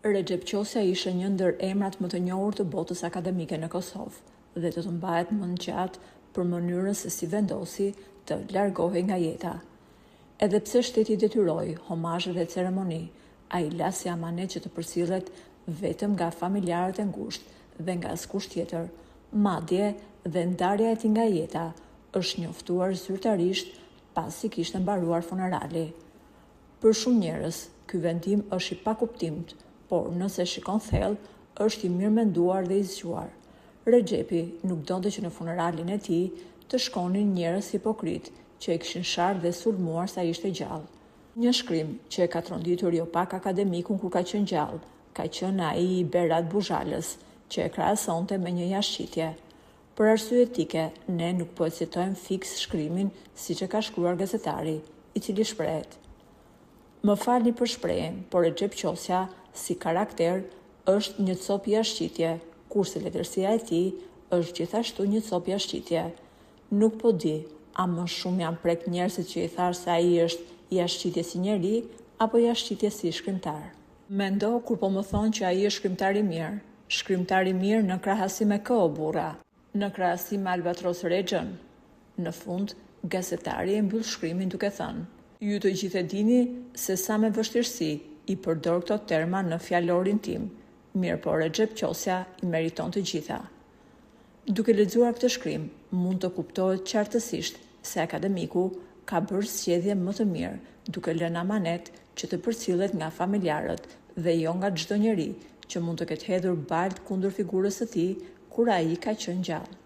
Recep Qosja ishte një ndër emrat më të njohur të botës akademike në Kosovë dhe të mbahet mend gjatë për mënyrën se si vendosi të largohej nga jeta. Edhe pse shteti detyroi homazhe dhe ceremoni, ai la si amanet që të përcillet vetëm nga familjarët e ngushtë dhe nga askush tjetër. Madje dhe ndarja e tij nga jeta është njoftuar zyrtarisht pasi kishte mbaruar funerali. Për shumë njerëz, ky vendim është i pakuptimt, por nëse shikon thellë, është i mirë menduar dhe i zgjuar. Rexhepi nuk donte që në funeralin e tij të shkonin njerëz hipokrit që e kishin sharë dhe sulmuar sa ishte gjallë. Një shkrim që e ka tronditur jo pak akademikun kur ka qenë gjallë, ka qenë ai i Berat Buzhalës, që e krahasonte me një jashtëqitje. Për arsye etike, ne nuk po e citojmë fiks shkrimin siç e ka shkruar gazetari, i cili shprehet: "Më falni për shprehjen, por Recep Qosja si karakter është një cop jashtëqitje, kurse letërsia e tij është gjithashtu një cop jashtëqitje. Nuk po di, a më shumë janë prek njerëzit që i thash se ai është jashtëqitje si njeri apo jashtëqitje si shkrimtar. Mendo kur po më thonë që ai është shkrimtar i mirë. Shkrimtar i mirë në krahasim me kë o burra? Në krahasim me Albatros Rexhën?" Në fund, gazetari e mbyll shkrimin duke thënë: "Ju të gjithë e dini se sa me vështirësi i përdor këto terma në fjalorin tim, mirë po Recep Qosja i meriton të gjitha." Duke lexuar këtë shkrim, mund të kuptohet qartësisht se akademiku ka bërë zgjedhje më të mirë, duke lënë amanet që të përcillet nga familjarët dhe jo nga çdo njeri që mund të ketë hedhur balt kundër figurës së tij kur ai ka qenë gjallë.